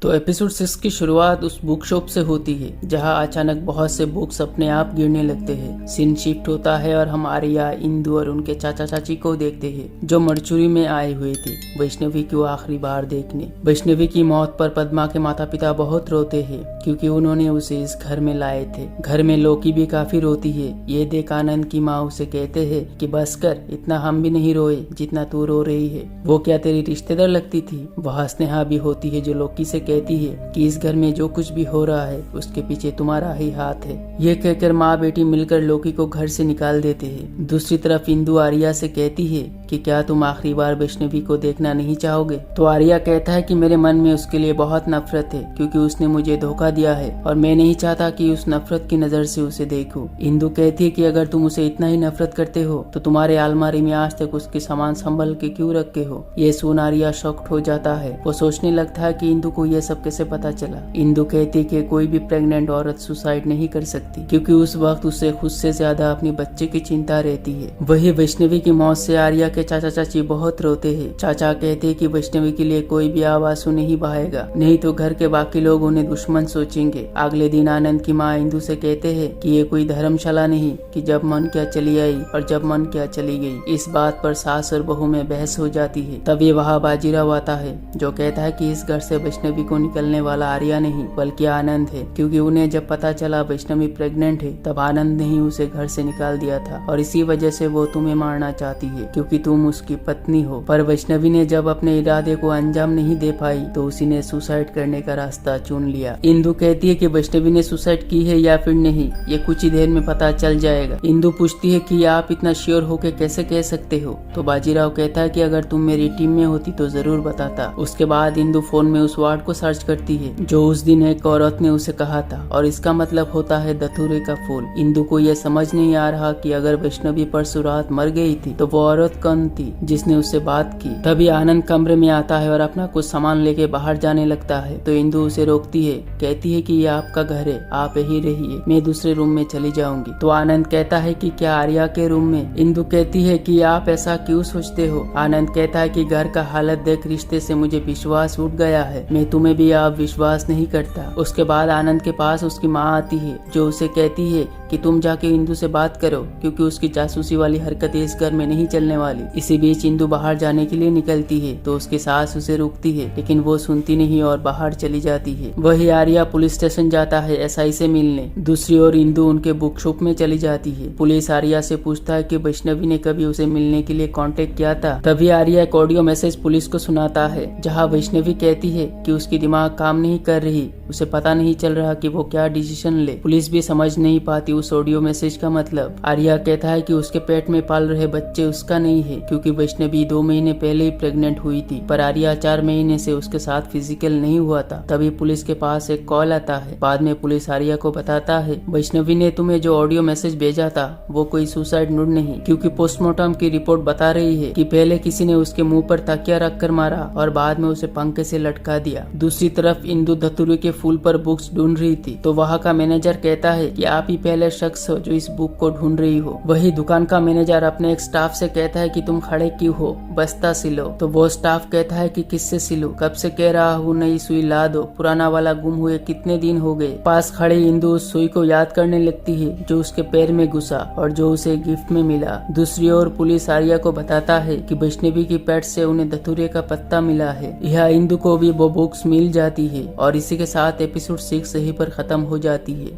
तो एपिसोड 6 की शुरुआत उस बुक शॉप से होती है जहां अचानक बहुत से बुक्स अपने आप गिरने लगते हैं। सीन शिफ्ट होता है और हम आर्या, इंदु और उनके चाचा चाची को देखते हैं जो मरचुरी में आए हुए थे वैष्णवी को आखिरी बार देखने। वैष्णवी की मौत पर पद्मा के माता पिता बहुत रोते हैं क्योंकि उन्होंने उसे इस घर में लाए थे। घर में लोकी भी काफी रोती है। ये देख आनंद की माँ उसे कहते हैं कि बस कर, इतना हम भी नहीं रोए जितना तू रो रही है। वो क्या तेरी रिश्तेदार लगती थी? वह स्नेहा भी होती है जो लोकी से कहती है कि इस घर में जो कुछ भी हो रहा है उसके पीछे तुम्हारा ही हाथ है। ये कहकर माँ बेटी मिलकर लोकी को घर से निकाल देते हैं। दूसरी तरफ इंदु आर्या से कहती है कि क्या तुम आखिरी बार वैष्णवी को देखना नहीं चाहोगे? तो आर्या कहता है कि मेरे मन में उसके लिए बहुत नफरत है क्योंकि उसने मुझे धोखा दिया है और मैं नहीं चाहता कि उस नफरत की नजर से उसे देखूं। इंदु कहती है कि अगर तुम उसे इतना ही नफरत करते हो तो तुम्हारे अलमारी में आज तक उसके सामान संभल के क्यों रखे हो? ये सुन आर्या शॉक्ड हो जाता है। वो सोचने लगता है कि इंदु को यह सब कैसे पता चला। इंदु कहती है कि कोई भी प्रेग्नेंट औरत सुसाइड नहीं कर सकती क्योंकि उस वक्त उसे खुद से ज्यादा अपनी बच्चे की चिंता रहती है। वही वैष्णवी की मौत से आर्या के चाचा चाची बहुत रोते हैं। चाचा कहते हैं कि वैष्णवी के लिए कोई भी आंसू नहीं बहाएगा, नहीं तो घर के बाकी लोग उन्हें दुश्मन सोचेंगे। अगले दिन आनंद की माँ इंदु से कहते हैं कि ये कोई धर्मशाला नहीं कि जब मन क्या चली आई और जब मन क्या चली गई। इस बात पर सास और बहू में बहस हो जाती है। तभी वहाँ बाजीराव आता है जो कहता है कि इस घर से वैष्णवी को निकलने वाला आर्या नहीं बल्कि आनंद है क्योंकि उन्हें जब पता चला वैष्णवी प्रेग्नेंट है तब आनंद ने ही उसे घर से निकाल दिया था और इसी वजह से वो तुम्हें मारना चाहती है क्योंकि तुम उसकी पत्नी हो। पर वैष्णवी ने जब अपने इरादे को अंजाम नहीं दे पाई तो उसी ने सुसाइड करने का रास्ता चुन लिया। इंदु कहती है कि वैष्णवी ने सुसाइड की है या फिर नहीं ये कुछ ही देर में पता चल जाएगा। इंदु पूछती है कि आप इतना श्योर होके कैसे कह सकते हो? तो बाजीराव कहता है कि अगर तुम मेरी टीम में होती तो जरूर बताता। उसके बाद इंदु फोन में उस वार्ड को सर्च करती है जो उस दिन एक औरत ने उसे कहा था और इसका मतलब होता है धतूरे का फूल। इंदु को यह समझ नहीं आ रहा कि अगर वैष्णवी परसों रात मर गई थी तो वो औरत कौन थी जिसने उससे बात की। तभी आनंद कमरे में आता है और अपना कुछ सामान लेके बाहर जाने लगता है तो इंदु उसे रोकती है, कहती है कि ये आपका घर है, आप यही रहिए, मैं दूसरे रूम में चली जाऊंगी। तो आनंद कहता है कि क्या आर्या के रूम में? इंदु कहती है कि आप ऐसा क्यों सोचते हो? आनंद कहता है कि घर का हालत देख रिश्ते से मुझे विश्वास उठ गया है, मैं तुम्हें भी आप विश्वास नहीं करता। उसके बाद आनंद के पास उसकी माँ आती है जो उसे कहती है कि तुम जाके इंदु से बात करो क्योंकि उसकी जासूसी वाली हरकतें इस घर में नहीं चलने वाली। इसी बीच इंदु बाहर जाने के लिए निकलती है तो उसकी सास उसे रोकती है लेकिन वो सुनती नहीं और बाहर चली जाती है। वही आर्या पुलिस स्टेशन जाता है एसआई से मिलने। दूसरी ओर इंदु उनके बुक शॉप में चली जाती है। पुलिस आर्या से पूछता है कि वैष्णवी ने कभी उसे मिलने के लिए कांटेक्ट किया था। तभी आर्या एक ऑडियो मैसेज पुलिस को सुनाता है जहाँ वैष्णवी कहती है कि उसकी दिमाग काम नहीं कर रही, उसे पता नहीं चल रहा कि वो क्या डिसीजन ले। पुलिस भी समझ नहीं पाती उस ऑडियो मैसेज का मतलब। आर्या कहता है कि उसके पेट में पाल रहे बच्चे उसका नहीं है क्योंकि वैष्णवी 2 महीने पहले ही प्रेग्नेंट हुई थी पर आर्या 4 महीने से उसके साथ फिजिकल नहीं हुआ था। तभी पुलिस के पास एक कॉल आता है। बाद में पुलिस आर्या को बताता है वैष्णवी ने तुम्हें जो ऑडियो मैसेज भेजा था वो कोई सुसाइड नोट नहीं क्योंकि पोस्टमार्टम की रिपोर्ट बता रही है कि पहले किसी ने उसके मुंह पर तकिया रख कर मारा और बाद में उसे पंखे से लटका दिया। दूसरी तरफ इंदु धतूरे के फूल पर बुक्स ढूंढ रही थी तो वहाँ का मैनेजर कहता है कि आप ही पहले शख्स हो जो इस बुक को ढूंढ रही हो। वही दुकान का मैनेजर अपने एक स्टाफ से कहता है कि तुम खड़े क्यों हो, बस्ता सिलो। तो वो स्टाफ कहता है कि किससे सिलो, कब से कह रहा हूँ नई सुई ला दो, पुराना वाला गुम हुए कितने दिन हो गए। पास खड़े इंदु उस सुई को याद करने लगती है जो उसके पैर में घुसा और जो उसे गिफ्ट में मिला। दूसरी ओर पुलिस आर्या को बताता है कि वैष्णवी की पेट से उन्हें धतूरे का पत्ता मिला है। यह इंदु को भी वो बुक्स मिल जाती है और इसी के साथ एपिसोड 6 यहीं पर खत्म हो जाती है।